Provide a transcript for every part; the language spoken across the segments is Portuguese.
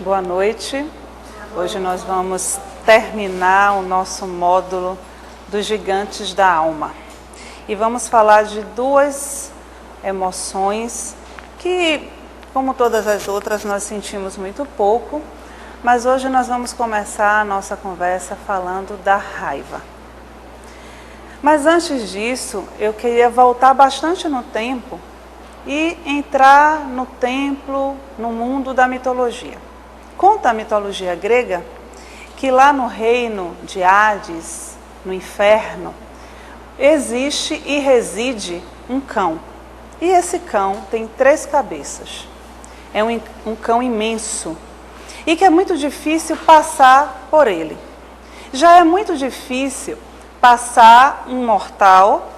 Boa noite. Hoje nós vamos terminar o nosso módulo dos gigantes da alma. E vamos falar de duas emoções que, como todas as outras, nós sentimos muito pouco, mas hoje nós vamos começar a nossa conversa falando da raiva. Mas antes disso, eu queria voltar bastante no tempo e entrar no templo, no mundo da mitologia. Conta a mitologia grega que lá no reino de Hades, no inferno, existe e reside um cão. E esse cão tem 3 cabeças. É um cão imenso e que é muito difícil passar por ele. Já é muito difícil passar um mortal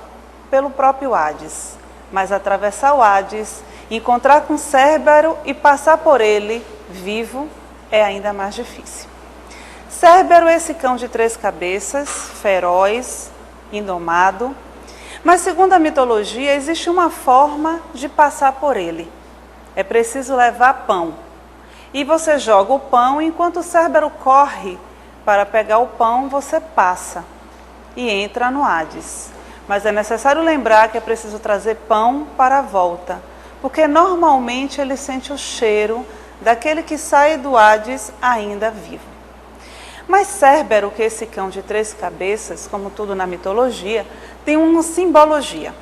pelo próprio Hades, mas atravessar o Hades, encontrar com Cérbero e passar por ele vivo é ainda mais difícil. Cérbero é esse cão de 3 cabeças, feroz, indomado, mas segundo a mitologia existe uma forma de passar por ele. É preciso levar pão. E você joga o pão, enquanto o Cérbero corre para pegar o pão, você passa e entra no Hades. Mas é necessário lembrar que é preciso trazer pão para a volta, porque normalmente ele sente o cheiro daquele que sai do Hades ainda vivo. Mas Cérbero, que é esse cão de 3 cabeças, como tudo na mitologia, tem uma simbologia.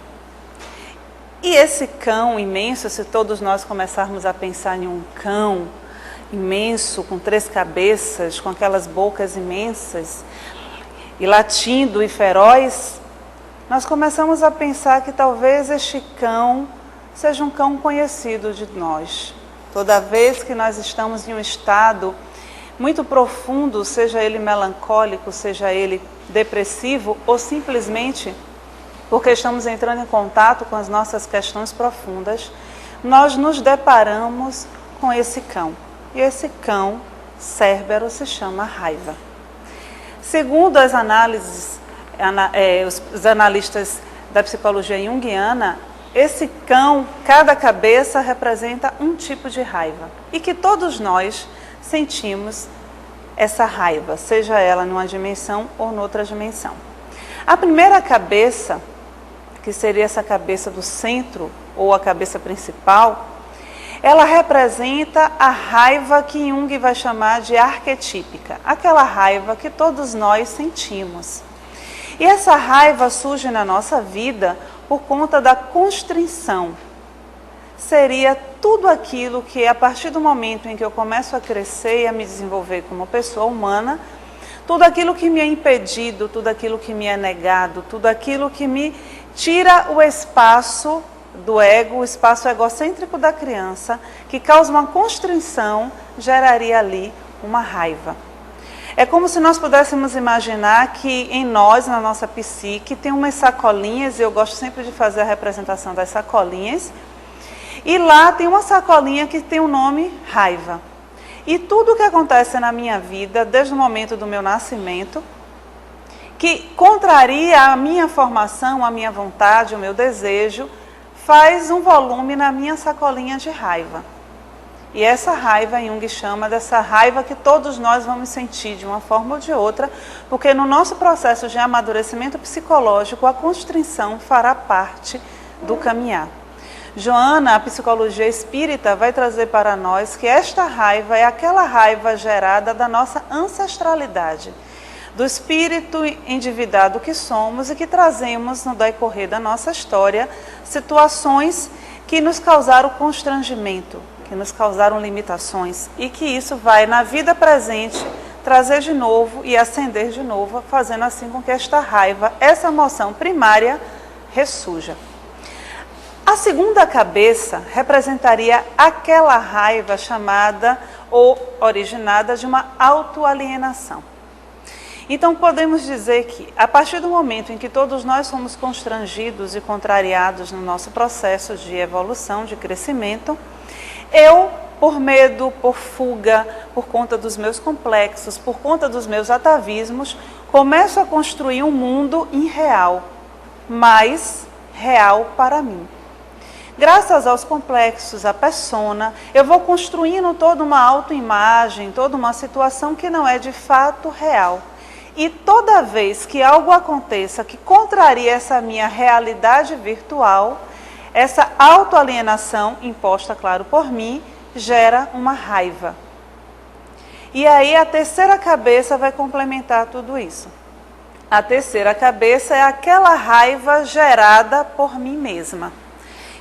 E esse cão imenso, se todos nós começarmos a pensar em um cão imenso, com 3 cabeças, com aquelas bocas imensas, e latindo e feroz, nós começamos a pensar que talvez este cão seja um cão conhecido de nós. Toda vez que nós estamos em um estado muito profundo, seja ele melancólico, seja ele depressivo, ou simplesmente porque estamos entrando em contato com as nossas questões profundas, nós nos deparamos com esse cão. E esse cão, Cérbero, se chama raiva. Segundo as análises, os analistas da psicologia junguiana, esse cão, cada cabeça representa um tipo de raiva. E que todos nós sentimos essa raiva, seja ela numa dimensão ou noutra dimensão. A primeira cabeça, que seria essa cabeça do centro, ou a cabeça principal, ela representa a raiva que Jung vai chamar de arquetípica. Aquela raiva que todos nós sentimos. E essa raiva surge na nossa vida por conta da constrição. Seria tudo aquilo que, a partir do momento em que eu começo a crescer e a me desenvolver como pessoa humana, tudo aquilo que me é impedido, tudo aquilo que me é negado, tudo aquilo que me tira o espaço do ego, o espaço egocêntrico da criança, que causa uma constrição, geraria ali uma raiva. É como se nós pudéssemos imaginar que em nós, na nossa psique, tem umas sacolinhas, e eu gosto sempre de fazer a representação das sacolinhas, e lá tem uma sacolinha que tem o nome raiva. E tudo o que acontece na minha vida, desde o momento do meu nascimento, que contraria a minha formação, a minha vontade, o meu desejo, faz um volume na minha sacolinha de raiva. E essa raiva, Jung chama dessa raiva que todos nós vamos sentir de uma forma ou de outra, porque no nosso processo de amadurecimento psicológico, a constrição fará parte do caminhar. Joana, a psicologia espírita, vai trazer para nós que esta raiva é aquela raiva gerada da nossa ancestralidade, do espírito endividado que somos e que trazemos no decorrer da nossa história situações que nos causaram constrangimento, que nos causaram limitações e que isso vai na vida presente trazer de novo e acender de novo, fazendo assim com que esta raiva, essa emoção primária, ressurja. A segunda cabeça representaria aquela raiva chamada ou originada de uma autoalienação. Então podemos dizer que, a partir do momento em que todos nós somos constrangidos e contrariados no nosso processo de evolução, de crescimento, eu, por medo, por fuga, por conta dos meus complexos, por conta dos meus atavismos, começo a construir um mundo irreal, mas real para mim. Graças aos complexos, à persona, eu vou construindo toda uma autoimagem, toda uma situação que não é de fato real. E toda vez que algo aconteça que contraria essa minha realidade virtual, essa autoalienação, imposta, claro, por mim, gera uma raiva. E aí a terceira cabeça vai complementar tudo isso. A terceira cabeça é aquela raiva gerada por mim mesma.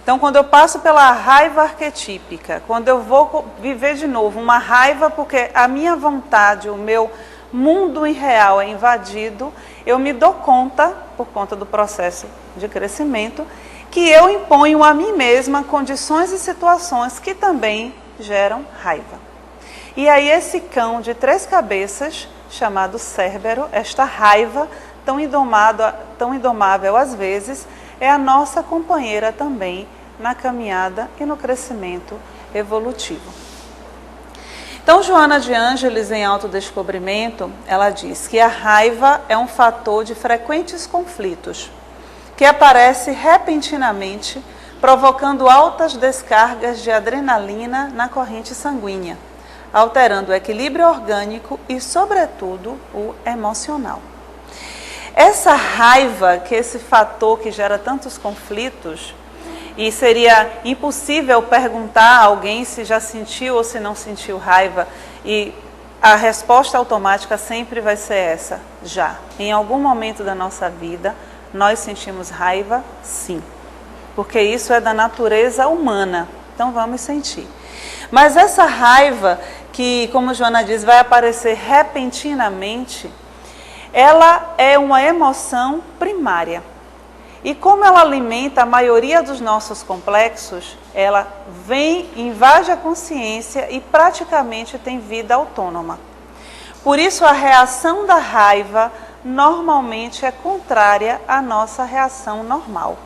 Então, quando eu passo pela raiva arquetípica, quando eu vou viver de novo uma raiva porque a minha vontade, o meu mundo irreal é invadido, eu me dou conta, por conta do processo de crescimento, que eu imponho a mim mesma condições e situações que também geram raiva. E aí esse cão de 3 cabeças, chamado Cérbero, esta raiva tão indomável às vezes, é a nossa companheira também na caminhada e no crescimento evolutivo. Então, Joana de Ângeles, em Autodescobrimento, ela diz que a raiva é um fator de frequentes conflitos, que aparece repentinamente, provocando altas descargas de adrenalina na corrente sanguínea, alterando o equilíbrio orgânico e, sobretudo, o emocional. Essa raiva, que é esse fator que gera tantos conflitos, e seria impossível perguntar a alguém se já sentiu ou se não sentiu raiva, e a resposta automática sempre vai ser essa: já. Em algum momento da nossa vida, nós sentimos raiva, sim. Porque isso é da natureza humana, então vamos sentir. Mas essa raiva, que, como Joana diz, vai aparecer repentinamente, ela é uma emoção primária. E como ela alimenta a maioria dos nossos complexos, ela vem, invade a consciência e praticamente tem vida autônoma. Por isso a reação da raiva normalmente é contrária à nossa reação normal.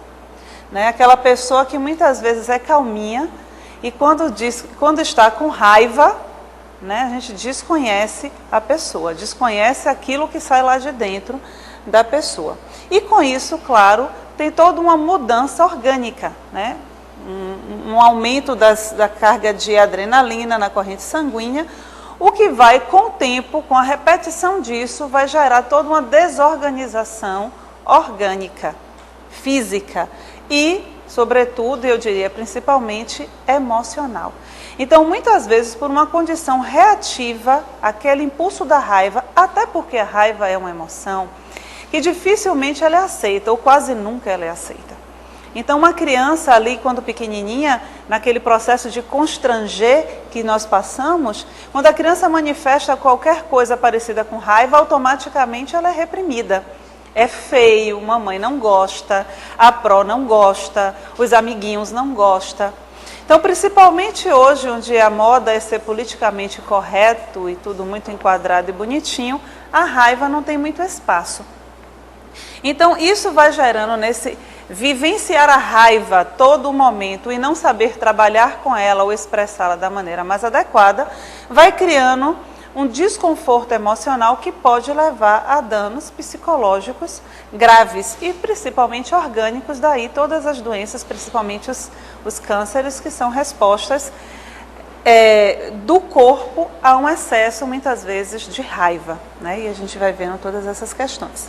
Aquela pessoa que muitas vezes é calminha e quando está com raiva, a gente desconhece a pessoa, desconhece aquilo que sai lá de dentro da pessoa. E com isso, claro, tem toda uma mudança orgânica, um aumento da carga de adrenalina na corrente sanguínea, o que vai, com o tempo, com a repetição disso, vai gerar toda uma desorganização orgânica, física e, sobretudo, eu diria principalmente, emocional. Então, muitas vezes, por uma condição reativa àquele impulso da raiva, até porque a raiva é uma emoção, que dificilmente ela é aceita, ou quase nunca ela é aceita. Então, uma criança ali, quando pequenininha, naquele processo de constranger que nós passamos, quando a criança manifesta qualquer coisa parecida com raiva, automaticamente ela é reprimida. É feio, mamãe não gosta, a pró não gosta, os amiguinhos não gostam. Então, principalmente hoje, onde a moda é ser politicamente correto e tudo muito enquadrado e bonitinho, a raiva não tem muito espaço. Então, isso vai gerando nesse vivenciar a raiva todo o momento e não saber trabalhar com ela ou expressá-la da maneira mais adequada, vai criando um desconforto emocional que pode levar a danos psicológicos graves e principalmente orgânicos, daí todas as doenças, principalmente os cânceres, que são respostas do corpo a um excesso, muitas vezes, de raiva, E a gente vai vendo todas essas questões.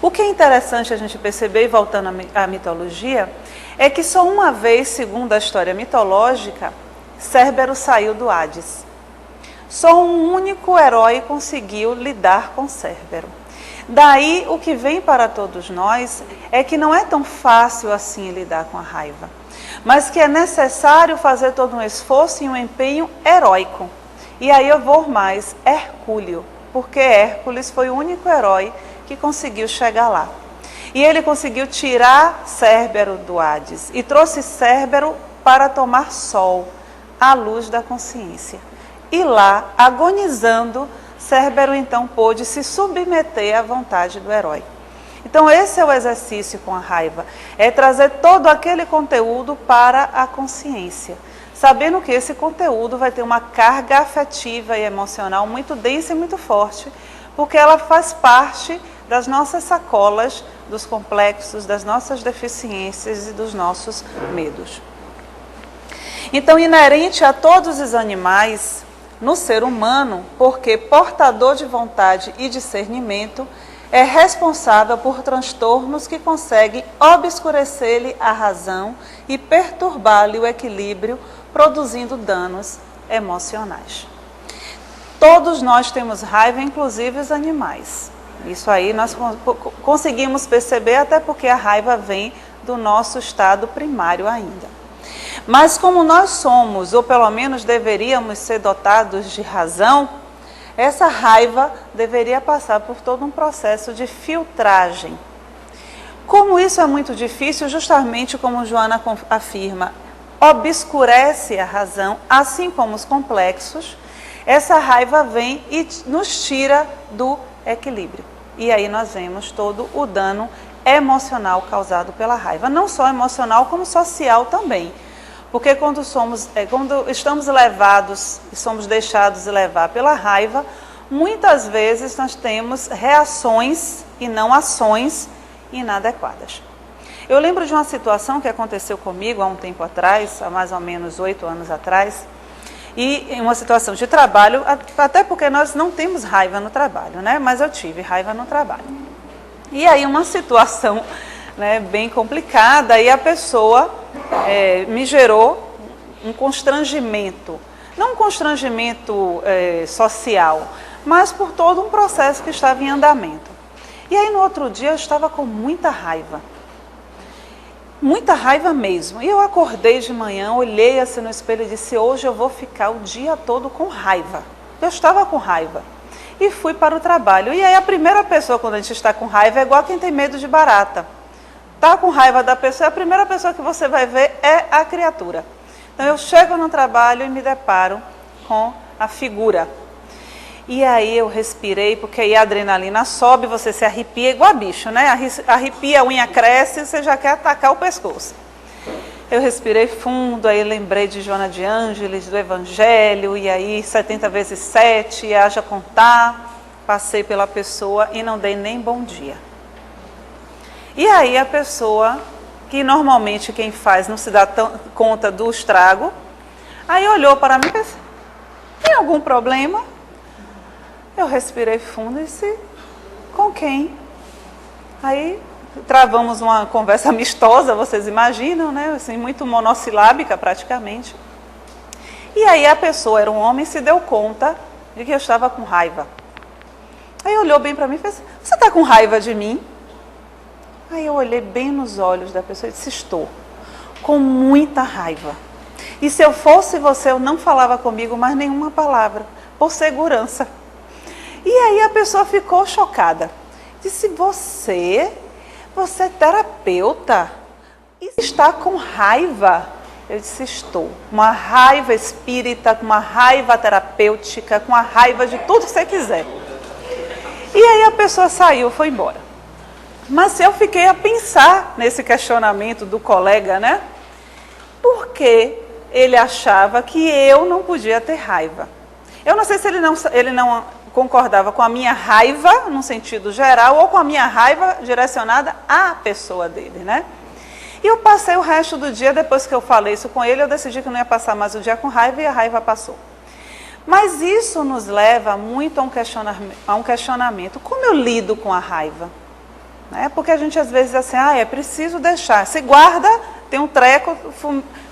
O que é interessante a gente perceber, e voltando à mitologia, é que só uma vez, segundo a história mitológica, Cérbero saiu do Hades. Só um único herói conseguiu lidar com Cérbero. Daí, o que vem para todos nós é que não é tão fácil assim lidar com a raiva, mas que é necessário fazer todo um esforço e um empenho heróico. E aí eu vou mais, Hercúleo, porque Hércules foi o único herói que conseguiu chegar lá. E ele conseguiu tirar Cérbero do Hades e trouxe Cérbero para tomar sol, à luz da consciência. E lá, agonizando, Cérbero então pôde se submeter à vontade do herói. Então esse é o exercício com a raiva, é trazer todo aquele conteúdo para a consciência, sabendo que esse conteúdo vai ter uma carga afetiva e emocional muito densa e muito forte, porque ela faz parte das nossas sacolas, dos complexos, das nossas deficiências e dos nossos medos. Então, inerente a todos os animais, no ser humano, porque portador de vontade e discernimento, é responsável por transtornos que conseguem obscurecer-lhe a razão e perturbar-lhe o equilíbrio, produzindo danos emocionais. Todos nós temos raiva, inclusive os animais. Isso aí nós conseguimos perceber, até porque a raiva vem do nosso estado primário ainda. Mas como nós somos, ou pelo menos deveríamos ser dotados de razão, essa raiva deveria passar por todo um processo de filtragem. Como isso é muito difícil, justamente como Joana afirma, obscurece a razão, assim como os complexos, essa raiva vem e nos tira do equilíbrio. E aí nós vemos todo o dano emocional causado pela raiva. Não só emocional, como social também. Porque quando estamos levados e somos deixados levar pela raiva, muitas vezes nós temos reações e não ações inadequadas. Eu lembro de uma situação que aconteceu comigo há um tempo atrás, há mais ou menos 8 anos atrás, e em uma situação de trabalho, até porque nós não temos raiva no trabalho, né? Mas eu tive raiva no trabalho. E aí uma situação, né, bem complicada, e a pessoa me gerou um constrangimento, não um constrangimento social, mas por todo um processo que estava em andamento. E aí no outro dia eu estava com muita raiva mesmo. E eu acordei de manhã, olhei assim no espelho e disse, hoje eu vou ficar o dia todo com raiva. Eu estava com raiva. E fui para o trabalho. E aí a primeira pessoa, quando a gente está com raiva, é igual quem tem medo de barata. Está com raiva da pessoa, a primeira pessoa que você vai ver é a criatura. Então eu chego no trabalho e me deparo com a figura. E aí eu respirei, porque aí a adrenalina sobe, você se arrepia igual bicho, né? Arrepia, a unha cresce, você já quer atacar o pescoço. Eu respirei fundo, aí lembrei de Joana de Ângeles, do Evangelho, e aí 70 vezes 7, e haja contar. Passei pela pessoa e não dei nem bom dia. E aí a pessoa, que normalmente quem faz não se dá conta do estrago, aí olhou para mim e pensou, tem algum problema? Eu respirei fundo e disse, com quem? Aí travamos uma conversa amistosa, vocês imaginam, né? Assim, muito monossilábica praticamente. E aí a pessoa, era um homem, se deu conta de que eu estava com raiva. Aí olhou bem para mim e fez, você está com raiva de mim? Aí eu olhei bem nos olhos da pessoa e disse, estou com muita raiva. E se eu fosse você, eu não falava comigo mais nenhuma palavra, por segurança. E aí a pessoa ficou chocada. Disse, você é terapeuta e está com raiva? Eu disse, estou. Uma raiva espírita, uma raiva terapêutica, com a raiva de tudo que você quiser. E aí a pessoa saiu, foi embora. Mas eu fiquei a pensar nesse questionamento do colega, né? Por que ele achava que eu não podia ter raiva? Eu não sei se ele não concordava com a minha raiva, no sentido geral, ou com a minha raiva direcionada à pessoa dele, né? E eu passei o resto do dia, depois que eu falei isso com ele, eu decidi que eu não ia passar mais o dia com raiva e a raiva passou. Mas isso nos leva muito a um questionamento. Como eu lido com a raiva? Porque a gente às vezes diz assim, é preciso deixar. Se guarda, tem um treco,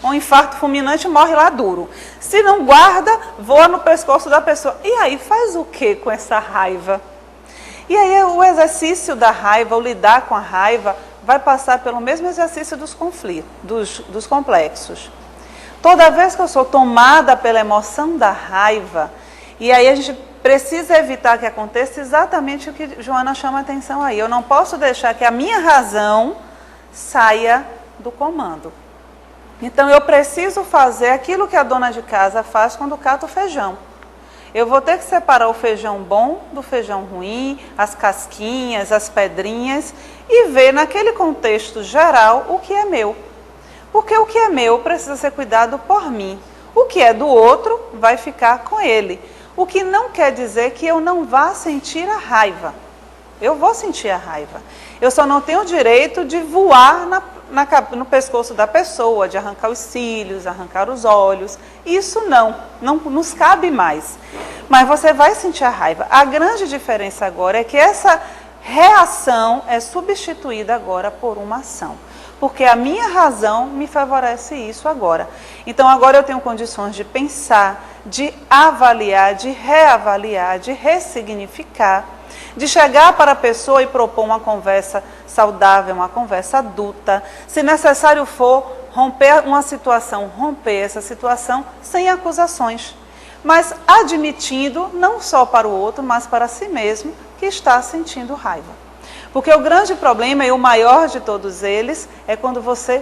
um infarto fulminante, morre lá duro. Se não guarda, voa no pescoço da pessoa. E aí, faz o que com essa raiva? E aí o exercício da raiva, o lidar com a raiva, vai passar pelo mesmo exercício dos conflitos, dos complexos. Toda vez que eu sou tomada pela emoção da raiva, e aí a gente precisa evitar que aconteça exatamente o que Joana chama a atenção aí. Eu não posso deixar que a minha razão saia do comando. Então eu preciso fazer aquilo que a dona de casa faz quando cata o feijão. Eu vou ter que separar o feijão bom do feijão ruim, as casquinhas, as pedrinhas, e ver naquele contexto geral o que é meu. Porque o que é meu precisa ser cuidado por mim. O que é do outro vai ficar com ele. O que não quer dizer que eu não vá sentir a raiva. Eu vou sentir a raiva. Eu só não tenho o direito de voar no pescoço da pessoa, de arrancar os cílios, arrancar os olhos. Isso não nos cabe mais. Mas você vai sentir a raiva. A grande diferença agora é que essa reação é substituída agora por uma ação. Porque a minha razão me favorece isso agora. Então agora eu tenho condições de pensar, de avaliar, de reavaliar, de ressignificar, de chegar para a pessoa e propor uma conversa saudável, uma conversa adulta. Se necessário for, romper essa situação sem acusações, mas admitindo, não só para o outro, mas para si mesmo, que está sentindo raiva. Porque o grande problema, e o maior de todos eles, é quando você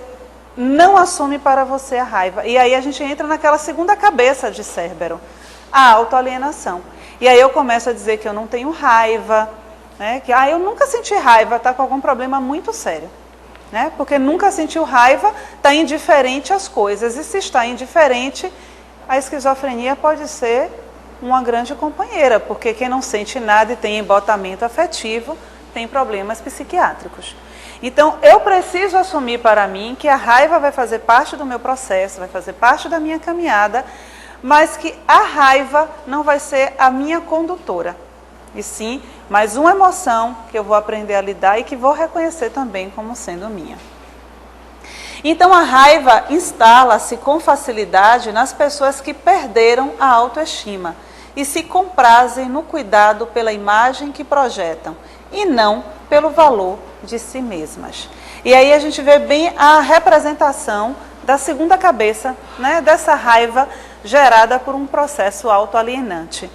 não assume para você a raiva. E aí a gente entra naquela segunda cabeça de Cérbero, a autoalienação. E aí eu começo a dizer que eu não tenho raiva, né? Que eu nunca senti raiva, está com algum problema muito sério. Né? Porque nunca sentiu raiva, está indiferente às coisas. E se está indiferente, a esquizofrenia pode ser uma grande companheira, porque quem não sente nada e tem embotamento afetivo, tem problemas psiquiátricos. Então, eu preciso assumir para mim que a raiva vai fazer parte do meu processo, vai fazer parte da minha caminhada, mas que a raiva não vai ser a minha condutora. E sim, mais uma emoção que eu vou aprender a lidar e que vou reconhecer também como sendo minha. Então, a raiva instala-se com facilidade nas pessoas que perderam a autoestima e se comprazem no cuidado pela imagem que projetam e não pelo valor de si mesmas. E aí a gente vê bem a representação da segunda cabeça, né, dessa raiva gerada por um processo autoalienante.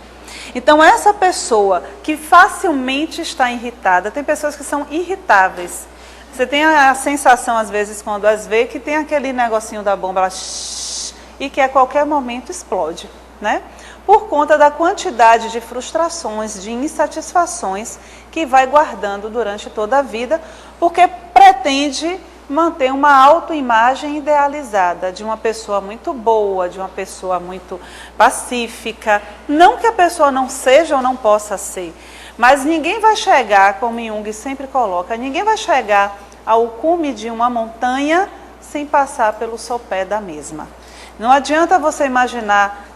Então, essa pessoa que facilmente está irritada, tem pessoas que são irritáveis. Você tem a sensação, às vezes, quando as vê, que tem aquele negocinho da bomba, e que a qualquer momento explode, né? Por conta da quantidade de frustrações, de insatisfações que vai guardando durante toda a vida, porque pretende manter uma autoimagem idealizada de uma pessoa muito boa, de uma pessoa muito pacífica. Não que a pessoa não seja ou não possa ser, mas ninguém vai chegar, como Jung sempre coloca, ninguém vai chegar ao cume de uma montanha sem passar pelo sopé da mesma. Não adianta você imaginar,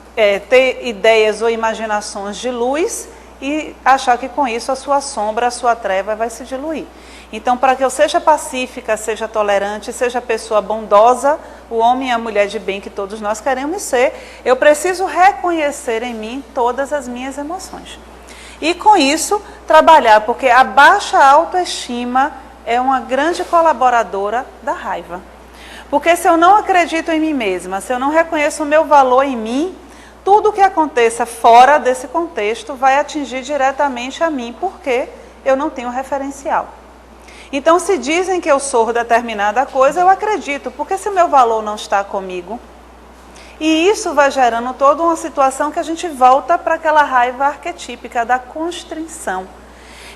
ter ideias ou imaginações de luz e achar que com isso a sua sombra, a sua treva vai se diluir. Então, para que eu seja pacífica, seja tolerante, seja pessoa bondosa, o homem e a mulher de bem que todos nós queremos ser, eu preciso reconhecer em mim todas as minhas emoções. E com isso, trabalhar, porque a baixa autoestima é uma grande colaboradora da raiva. Porque se eu não acredito em mim mesma, se eu não reconheço o meu valor em mim, tudo que aconteça fora desse contexto vai atingir diretamente a mim, porque eu não tenho referencial. Então, se dizem que eu sou determinada coisa, eu acredito, porque se o meu valor não está comigo, e isso vai gerando toda uma situação que a gente volta para aquela raiva arquetípica da constrição.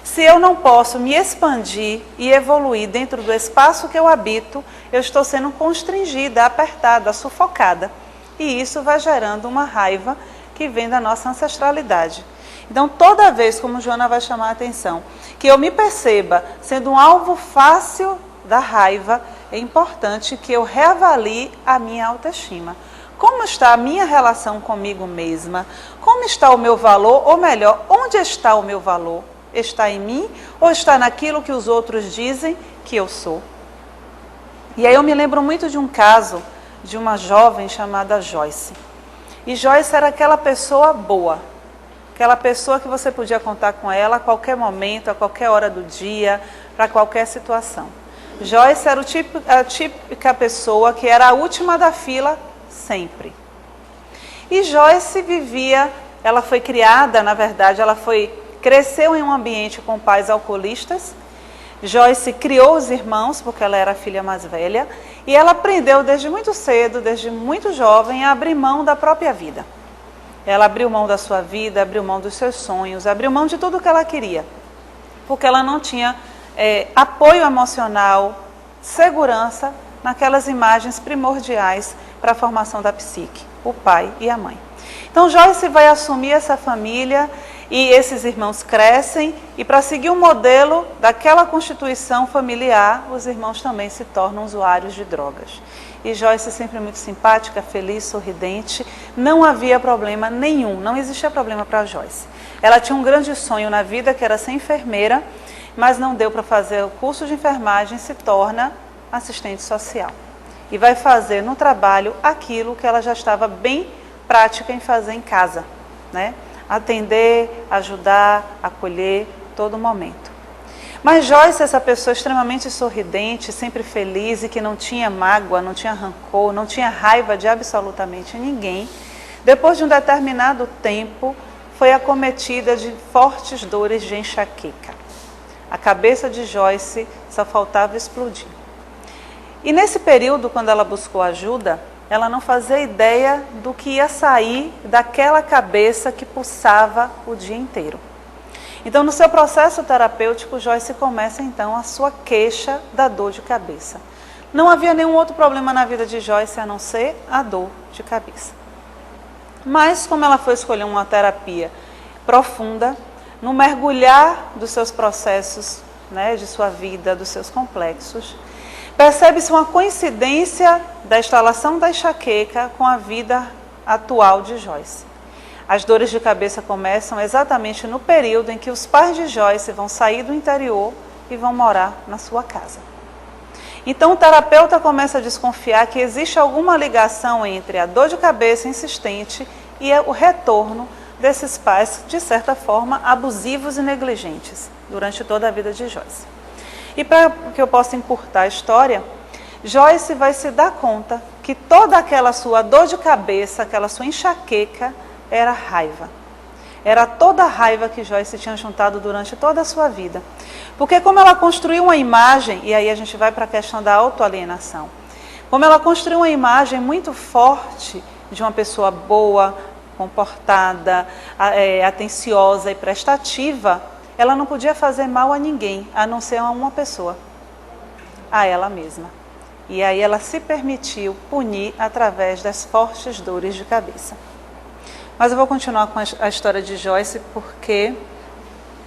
Se eu não posso me expandir e evoluir dentro do espaço que eu habito, eu estou sendo constringida, apertada, sufocada. E isso vai gerando uma raiva que vem da nossa ancestralidade. Então, toda vez, como Joana vai chamar a atenção, que eu me perceba sendo um alvo fácil da raiva, é importante que eu reavalie a minha autoestima. Como está a minha relação comigo mesma? Como está o meu valor? Ou melhor, onde está o meu valor? Está em mim ou está naquilo que os outros dizem que eu sou? E aí eu me lembro muito de um caso de uma jovem chamada Joyce. E Joyce era aquela pessoa boa, aquela pessoa que você podia contar com ela a qualquer momento, a qualquer hora do dia, para qualquer situação. Joyce era a típica pessoa que era a última da fila sempre. E Joyce vivia, ela foi criada, na verdade, cresceu em um ambiente com pais alcoolistas. Joyce criou os irmãos, porque ela era a filha mais velha, e ela aprendeu desde muito cedo, desde muito jovem, a abrir mão da própria vida. Ela abriu mão da sua vida, abriu mão dos seus sonhos, abriu mão de tudo o que ela queria, porque ela não tinha apoio emocional, segurança naquelas imagens primordiais para a formação da psique, o pai e a mãe. Então Joyce vai assumir essa família e esses irmãos crescem e para seguir o modelo daquela constituição familiar, os irmãos também se tornam usuários de drogas. E Joyce sempre muito simpática, feliz, sorridente, não havia problema nenhum, não existia problema para Joyce. Ela tinha um grande sonho na vida que era ser enfermeira, mas não deu para fazer o curso de enfermagem, se torna assistente social. E vai fazer no trabalho aquilo que ela já estava bem prática em fazer em casa, né? Atender, ajudar, acolher, todo momento. Mas Joyce, essa pessoa extremamente sorridente, sempre feliz e que não tinha mágoa, não tinha rancor, não tinha raiva de absolutamente ninguém, depois de um determinado tempo, foi acometida de fortes dores de enxaqueca. A cabeça de Joyce só faltava explodir. E nesse período, quando ela buscou ajuda, ela não fazia ideia do que ia sair daquela cabeça que pulsava o dia inteiro. Então, no seu processo terapêutico, Joyce começa então a sua queixa da dor de cabeça. Não havia nenhum outro problema na vida de Joyce a não ser a dor de cabeça. Mas, como ela foi escolher uma terapia profunda, no mergulhar dos seus processos, né, de sua vida, dos seus complexos, percebe-se uma coincidência da instalação da enxaqueca com a vida atual de Joyce. As dores de cabeça começam exatamente no período em que os pais de Joyce vão sair do interior e vão morar na sua casa. Então o terapeuta começa a desconfiar que existe alguma ligação entre a dor de cabeça insistente e o retorno desses pais, de certa forma, abusivos e negligentes durante toda a vida de Joyce. E para que eu possa encurtar a história, Joyce vai se dar conta que toda aquela sua dor de cabeça, aquela sua enxaqueca, era raiva. Era toda a raiva que Joyce tinha juntado durante toda a sua vida. Porque como ela construiu uma imagem, e aí a gente vai para a questão da autoalienação, como ela construiu uma imagem muito forte de uma pessoa boa, comportada, atenciosa e prestativa, ela não podia fazer mal a ninguém, a não ser a uma pessoa, a ela mesma. E aí ela se permitiu punir através das fortes dores de cabeça. Mas eu vou continuar com a história de Joyce porque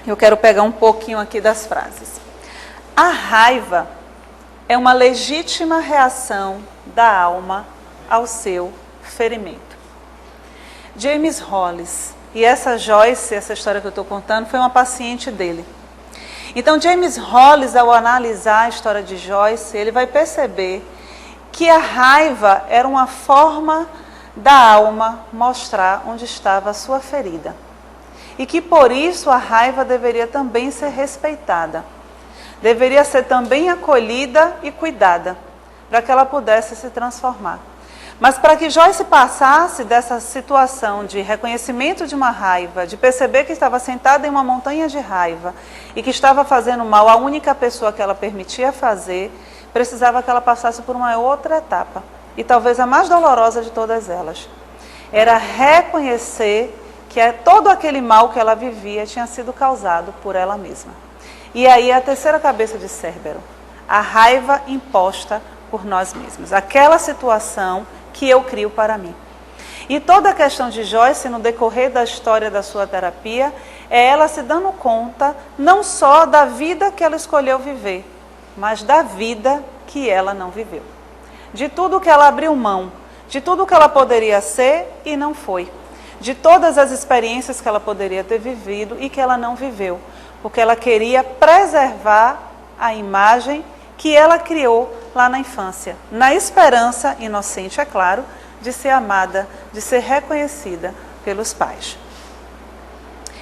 eu quero pegar um pouquinho aqui das frases. A raiva é uma legítima reação da alma ao seu ferimento. James Hollis, e essa Joyce, essa história que eu estou contando, foi uma paciente dele. Então James Hollis, ao analisar a história de Joyce, ele vai perceber que a raiva era uma forma da alma mostrar onde estava a sua ferida. E que por isso a raiva deveria também ser respeitada. Deveria ser também acolhida e cuidada, para que ela pudesse se transformar. Mas para que Joyce passasse dessa situação de reconhecimento de uma raiva, de perceber que estava sentada em uma montanha de raiva e que estava fazendo mal à única pessoa que ela permitia fazer, precisava que ela passasse por uma outra etapa. E talvez a mais dolorosa de todas elas. Era reconhecer que todo aquele mal que ela vivia tinha sido causado por ela mesma. E aí a terceira cabeça de Cérbero, a raiva imposta por nós mesmos. Aquela situação que eu crio para mim. E toda a questão de Joyce, no decorrer da história da sua terapia, é ela se dando conta não só da vida que ela escolheu viver, mas da vida que ela não viveu. De tudo que ela abriu mão, de tudo que ela poderia ser e não foi. De todas as experiências que ela poderia ter vivido e que ela não viveu. Porque ela queria preservar a imagem que ela criou lá na infância. Na esperança, inocente é claro, de ser amada, de ser reconhecida pelos pais.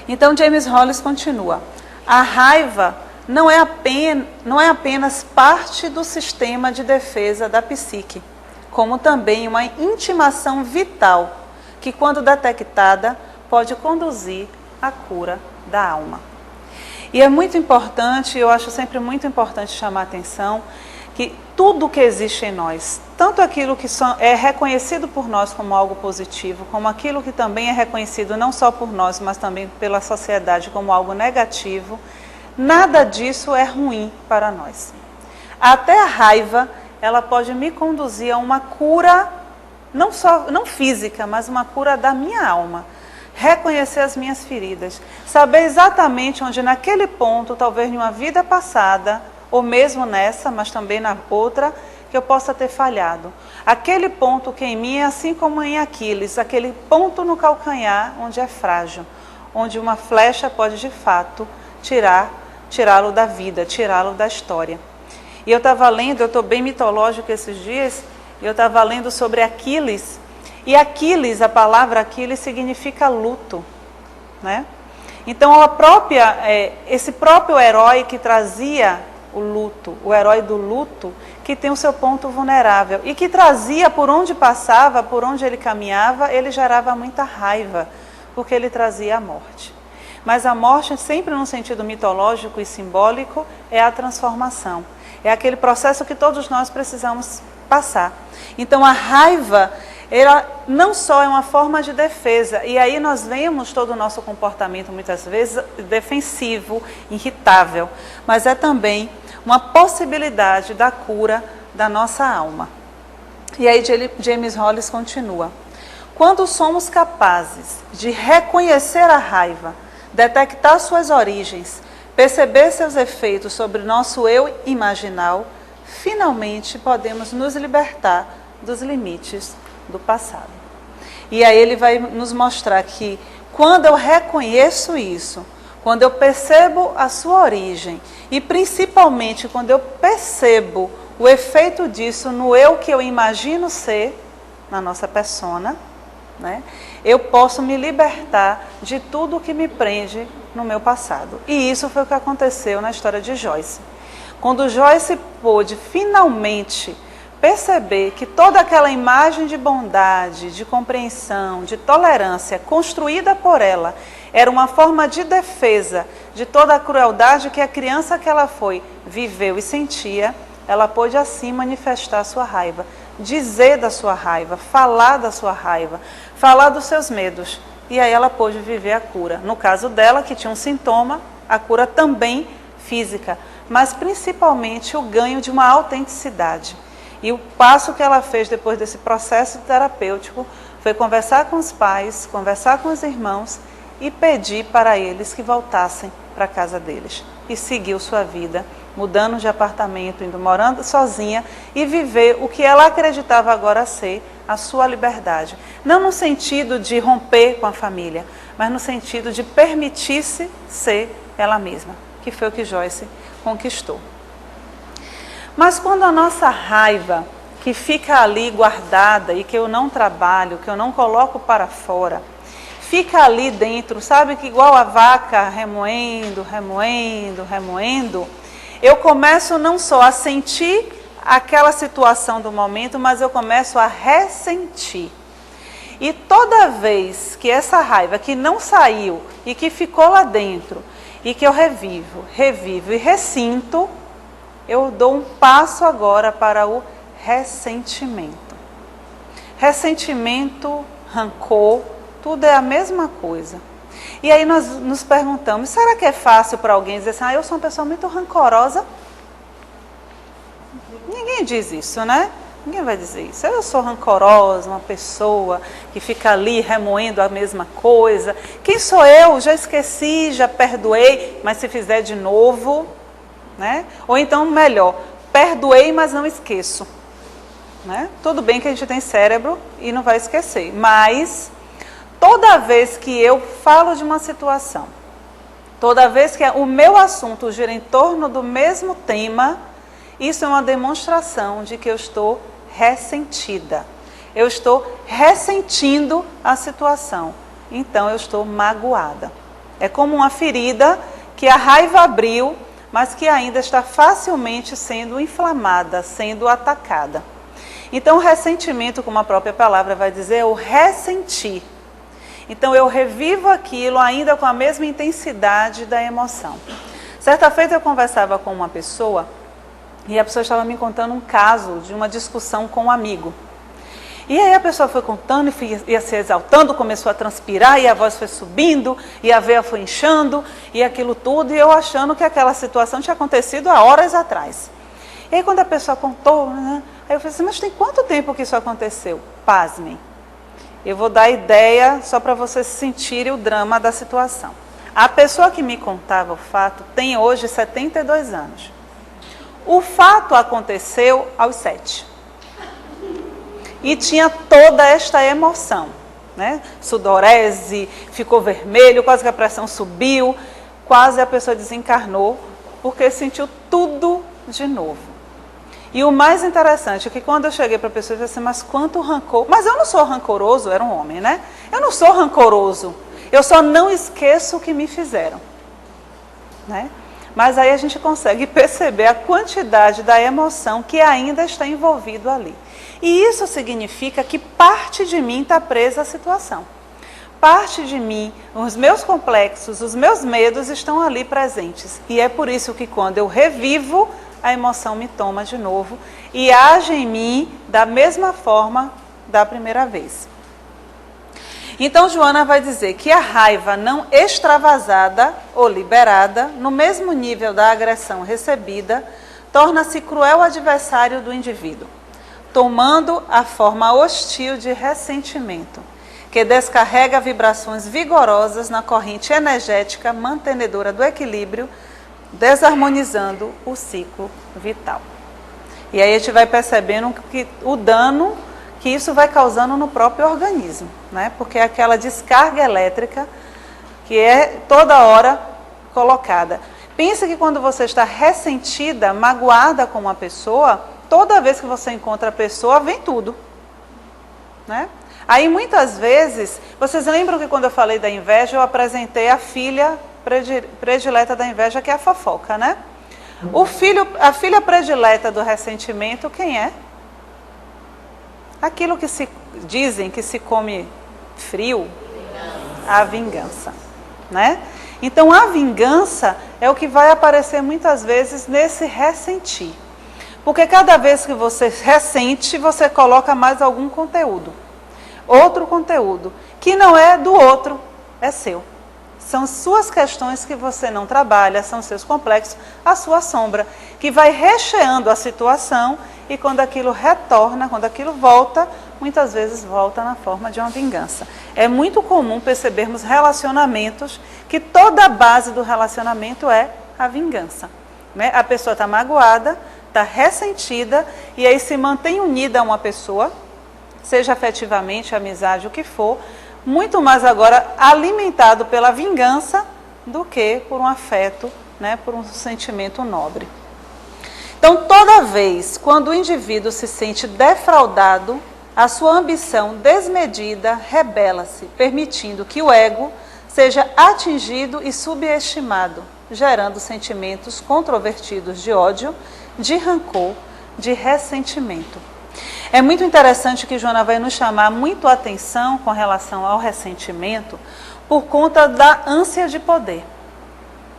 Então James Hollis continua. A raiva não é apenas parte do sistema de defesa da psique, como também uma intimação vital, que quando detectada, pode conduzir à cura da alma. E é muito importante, eu acho sempre muito importante chamar a atenção, que tudo que existe em nós, tanto aquilo que é reconhecido por nós como algo positivo, como aquilo que também é reconhecido não só por nós, mas também pela sociedade como algo negativo, nada disso é ruim para nós. Até a raiva, ela pode me conduzir a uma cura não física, mas uma cura da minha alma. Reconhecer as minhas feridas, saber exatamente onde naquele ponto, talvez em uma vida passada, ou mesmo nessa, mas também na outra, que eu possa ter falhado. Aquele ponto que em mim é assim como em Aquiles, aquele ponto no calcanhar onde é frágil, onde uma flecha pode de fato tirá-lo da vida, tirá-lo da história. E eu estava lendo, eu estou bem mitológico esses dias, e eu estava lendo sobre Aquiles. E Aquiles, a palavra Aquiles significa luto, né? Então esse próprio herói que trazia o luto, o herói do luto, que tem o seu ponto vulnerável e que trazia por onde passava, por onde ele caminhava, ele gerava muita raiva, porque ele trazia a morte. Mas a morte, sempre num sentido mitológico e simbólico, é a transformação. É aquele processo que todos nós precisamos passar. Então a raiva, ela não só é uma forma de defesa, e aí nós vemos todo o nosso comportamento muitas vezes defensivo, irritável, mas é também uma possibilidade da cura da nossa alma. E aí James Hollis continua: quando somos capazes de reconhecer a raiva, detectar suas origens, perceber seus efeitos sobre o nosso eu imaginal, finalmente podemos nos libertar dos limites do passado. E aí ele vai nos mostrar que quando eu reconheço isso, quando eu percebo a sua origem e principalmente quando eu percebo o efeito disso no eu que eu imagino ser, na nossa persona, né, eu posso me libertar de tudo que me prende no meu passado. E isso foi o que aconteceu na história de Joyce. Quando Joyce pôde finalmente perceber que toda aquela imagem de bondade, de compreensão, de tolerância construída por ela era uma forma de defesa de toda a crueldade que a criança que ela foi viveu e sentia, ela pôde assim manifestar a sua raiva, dizer da sua raiva, falar da sua raiva, falar dos seus medos. E aí ela pôde viver a cura. No caso dela, que tinha um sintoma, a cura também física, mas principalmente o ganho de uma autenticidade. E o passo que ela fez depois desse processo terapêutico foi conversar com os pais, conversar com os irmãos e pedir para eles que voltassem para a casa deles. E seguiu sua vida, mudando de apartamento, indo morando sozinha e viver o que ela acreditava agora ser a sua liberdade. Não no sentido de romper com a família, mas no sentido de permitir-se ser ela mesma, que foi o que Joyce conquistou. Mas quando a nossa raiva, que fica ali guardada e que eu não trabalho, que eu não coloco para fora, fica ali dentro, sabe, que igual a vaca remoendo, remoendo, remoendo, eu começo não só a sentir aquela situação do momento, mas eu começo a ressentir. E toda vez que essa raiva que não saiu e que ficou lá dentro, e que eu revivo e ressinto, eu dou um passo agora para o ressentimento. Ressentimento, rancor, tudo é a mesma coisa. E aí nós nos perguntamos, será que é fácil para alguém dizer assim, eu sou uma pessoa muito rancorosa? Ninguém diz isso, né? Ninguém vai dizer isso. Eu sou rancorosa, uma pessoa que fica ali remoendo a mesma coisa. Quem sou eu? Já esqueci, já perdoei, mas se fizer de novo, né? Ou então, melhor, perdoei, mas não esqueço. Né? Tudo bem que a gente tem cérebro e não vai esquecer, mas toda vez que eu falo de uma situação, toda vez que o meu assunto gira em torno do mesmo tema, isso é uma demonstração de que eu estou ressentida. Eu estou ressentindo a situação. Então eu estou magoada. É como uma ferida que a raiva abriu, mas que ainda está facilmente sendo inflamada, sendo atacada. Então o ressentimento, como a própria palavra vai dizer, é o ressentir. Então eu revivo aquilo ainda com a mesma intensidade da emoção. Certa feita eu conversava com uma pessoa e a pessoa estava me contando um caso de uma discussão com um amigo. E aí a pessoa foi contando e ia se exaltando, começou a transpirar e a voz foi subindo e a veia foi inchando e aquilo tudo, e eu achando que aquela situação tinha acontecido há horas atrás. E aí quando a pessoa contou, né, aí eu falei assim, mas tem quanto tempo que isso aconteceu? Pasmem. Eu vou dar ideia só para vocês sentirem o drama da situação. A pessoa que me contava o fato tem hoje 72 anos. O fato aconteceu aos 7. E tinha toda esta emoção, né? Sudorese, ficou vermelho, quase que a pressão subiu, quase a pessoa desencarnou, porque sentiu tudo de novo. E o mais interessante é que quando eu cheguei para a pessoa, eu disse assim, mas quanto rancor... Mas eu não sou rancoroso, era um homem, né? Eu não sou rancoroso, eu só não esqueço o que me fizeram, né? Mas aí a gente consegue perceber a quantidade da emoção que ainda está envolvido ali. E isso significa que parte de mim está presa à situação. Parte de mim, os meus complexos, os meus medos estão ali presentes. E é por isso que quando eu revivo, a emoção me toma de novo e age em mim da mesma forma da primeira vez. Então, Joana vai dizer que a raiva não extravasada ou liberada, no mesmo nível da agressão recebida, torna-se cruel adversário do indivíduo, tomando a forma hostil de ressentimento, que descarrega vibrações vigorosas na corrente energética mantenedora do equilíbrio, desarmonizando o ciclo vital. E aí a gente vai percebendo que o dano que isso vai causando no próprio organismo, né? Porque é aquela descarga elétrica que é toda hora colocada. Pense que quando você está ressentida, magoada com uma pessoa, toda vez que você encontra a pessoa, vem tudo, né? Aí muitas vezes, vocês lembram que quando eu falei da inveja, eu apresentei a filha predileta da inveja, que é a fofoca, né? A filha predileta do ressentimento, quem é? Aquilo que se dizem que se come frio, a vingança, né? Então a vingança é o que vai aparecer muitas vezes nesse ressentir. Porque cada vez que você ressente, você coloca mais algum conteúdo. Outro conteúdo, que não é do outro, é seu. São suas questões que você não trabalha, são seus complexos, a sua sombra, que vai recheando a situação e quando aquilo retorna, quando aquilo volta, muitas vezes volta na forma de uma vingança. É muito comum percebermos relacionamentos que toda a base do relacionamento é a vingança, né? A pessoa está magoada, está ressentida e aí se mantém unida a uma pessoa, seja afetivamente, amizade, o que for, muito mais agora alimentado pela vingança do que por um afeto, né, por um sentimento nobre. Então, toda vez quando o indivíduo se sente defraudado, a sua ambição desmedida rebela-se, permitindo que o ego seja atingido e subestimado, gerando sentimentos controvertidos de ódio, de rancor, de ressentimento. É muito interessante que Joana vai nos chamar muito a atenção com relação ao ressentimento por conta da ânsia de poder.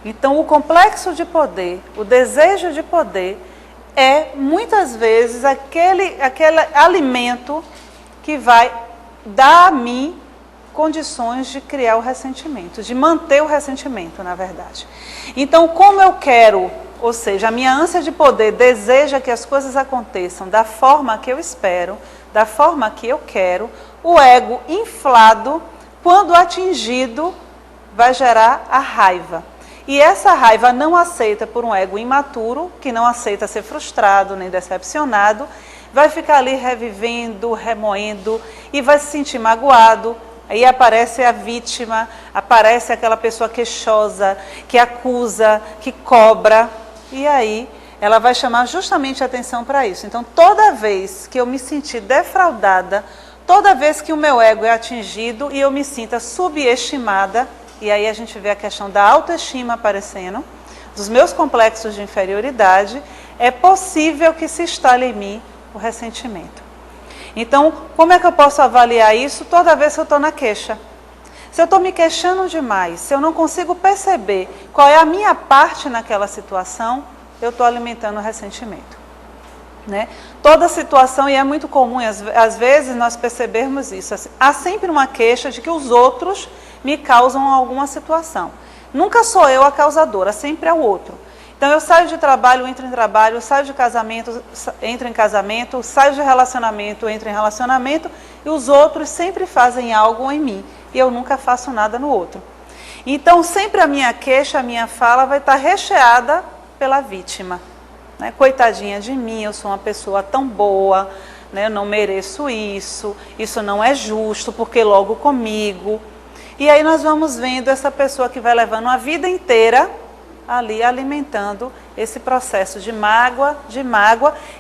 Então, o complexo de poder, o desejo de poder é muitas vezes aquele alimento que vai dar a mim condições de criar o ressentimento, de manter o ressentimento, na verdade. Então, como eu quero... Ou seja, a minha ânsia de poder deseja que as coisas aconteçam da forma que eu espero, da forma que eu quero. O ego inflado, quando atingido, vai gerar a raiva. E essa raiva não aceita por um ego imaturo, que não aceita ser frustrado nem decepcionado, vai ficar ali revivendo, remoendo e vai se sentir magoado. Aí aparece a vítima, aparece aquela pessoa queixosa, que acusa, que cobra. E aí, ela vai chamar justamente a atenção para isso. Então, toda vez que eu me sentir defraudada, toda vez que o meu ego é atingido e eu me sinta subestimada, e aí a gente vê a questão da autoestima aparecendo, dos meus complexos de inferioridade, é possível que se instale em mim o ressentimento. Então, como é que eu posso avaliar isso toda vez que eu estou na queixa? Se eu estou me queixando demais, se eu não consigo perceber qual é a minha parte naquela situação, eu estou alimentando o ressentimento, né? Toda situação, e é muito comum, às vezes, nós percebermos isso. Há sempre uma queixa de que os outros me causam alguma situação. Nunca sou eu a causadora, sempre é o outro. Então, Então eu saio de trabalho, entro em trabalho, saio de casamento, entro em casamento, saio de relacionamento, entro em relacionamento, e os outros sempre fazem algo em mim, e eu nunca faço nada no outro. Então sempre a minha queixa, a minha fala vai estar recheada pela vítima. Né? Coitadinha de mim, eu sou uma pessoa tão boa, né? Eu não mereço isso não é justo, porque logo comigo. E aí nós vamos vendo essa pessoa que vai levando a vida inteira ali alimentando esse processo de mágoa,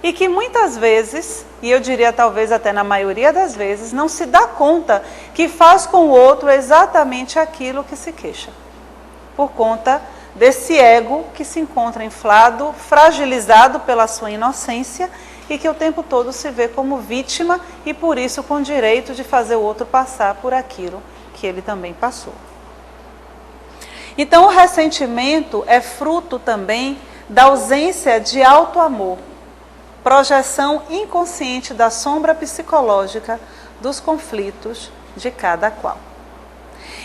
e que muitas vezes, e eu diria talvez até na maioria das vezes, não se dá conta que faz com o outro exatamente aquilo que se queixa. Por conta desse ego que se encontra inflado, fragilizado pela sua inocência e que o tempo todo se vê como vítima e por isso com o direito de fazer o outro passar por aquilo que ele também passou. Então o ressentimento é fruto também da ausência de auto-amor, projeção inconsciente da sombra psicológica dos conflitos de cada qual.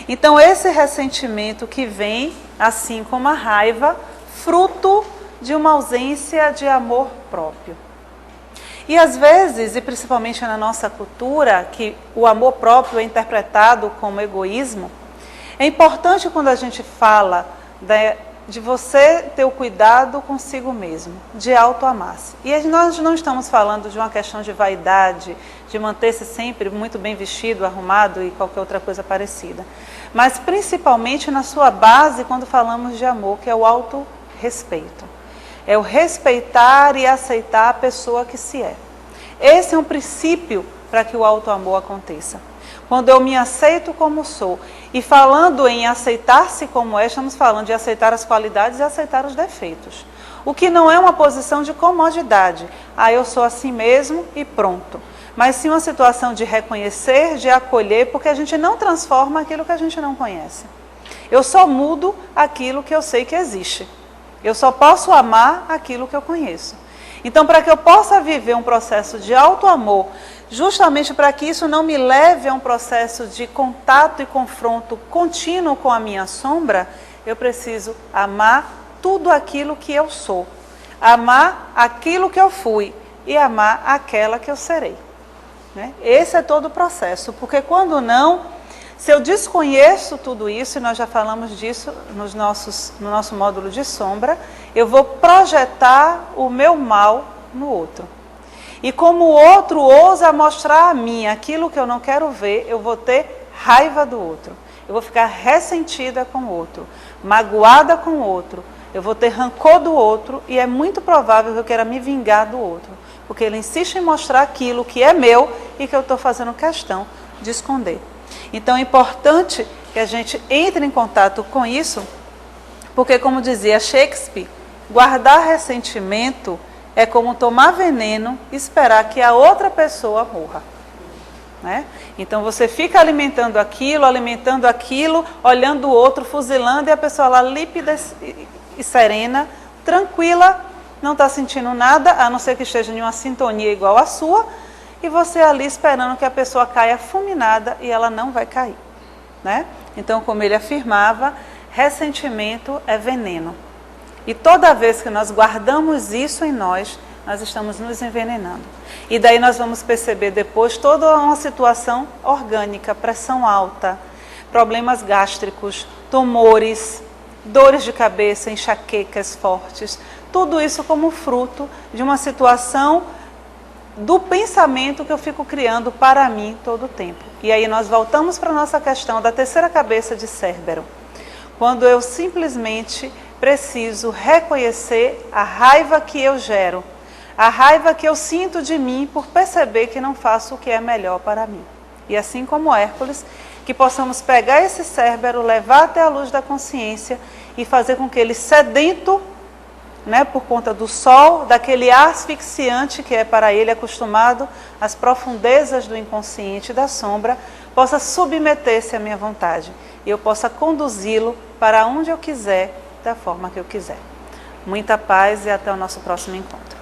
Então esse ressentimento que vem, assim como a raiva, fruto de uma ausência de amor próprio. E às vezes, e principalmente na nossa cultura, que o amor próprio é interpretado como egoísmo, é importante quando a gente fala de você ter o cuidado consigo mesmo, de autoamar-se. E nós não estamos falando de uma questão de vaidade, de manter-se sempre muito bem vestido, arrumado e qualquer outra coisa parecida. Mas principalmente na sua base quando falamos de amor, que é o autorrespeito. É o respeitar e aceitar a pessoa que se é. Esse é um princípio para que o autoamor aconteça. Quando eu me aceito como sou, e falando em aceitar-se como é, estamos falando de aceitar as qualidades e aceitar os defeitos. O que não é uma posição de comodidade. Eu sou assim mesmo e pronto. Mas sim uma situação de reconhecer, de acolher, porque a gente não transforma aquilo que a gente não conhece. Eu só mudo aquilo que eu sei que existe. Eu só posso amar aquilo que eu conheço. Então, para que eu possa viver um processo de autoamor, justamente para que isso não me leve a um processo de contato e confronto contínuo com a minha sombra, eu preciso amar tudo aquilo que eu sou, amar aquilo que eu fui e amar aquela que eu serei. Né? Esse é todo o processo, porque quando não, se eu desconheço tudo isso, e nós já falamos disso no nosso módulo de sombra, eu vou projetar o meu mal no outro. E como o outro ousa mostrar a mim aquilo que eu não quero ver, eu vou ter raiva do outro. Eu vou ficar ressentida com o outro, magoada com o outro. Eu vou ter rancor do outro e é muito provável que eu queira me vingar do outro. Porque ele insiste em mostrar aquilo que é meu e que eu estou fazendo questão de esconder. Então é importante que a gente entre em contato com isso, porque como dizia Shakespeare, guardar ressentimento é como tomar veneno e esperar que a outra pessoa morra. Né? Então você fica alimentando aquilo, olhando o outro, fuzilando, e a pessoa lá límpida e serena, tranquila, não está sentindo nada, a não ser que esteja em uma sintonia igual à sua, e você ali esperando que a pessoa caia fulminada e ela não vai cair. Né? Então, como ele afirmava, ressentimento é veneno. E toda vez que nós guardamos isso em nós, nós estamos nos envenenando. E daí nós vamos perceber depois toda uma situação orgânica, pressão alta, problemas gástricos, tumores, dores de cabeça, enxaquecas fortes. Tudo isso como fruto de uma situação do pensamento que eu fico criando para mim todo o tempo. E aí nós voltamos para a nossa questão da terceira cabeça de Cérbero. Quando eu simplesmente preciso reconhecer a raiva que eu gero, a raiva que eu sinto de mim por perceber que não faço o que é melhor para mim. E assim como Hércules, que possamos pegar esse Cérbero, levar até a luz da consciência e fazer com que ele sedento, né, por conta do sol, daquele ar asfixiante que é para ele acostumado às profundezas do inconsciente e da sombra, possa submeter-se à minha vontade e eu possa conduzi-lo para onde eu quiser, da forma que eu quiser. Muita paz e até o nosso próximo encontro.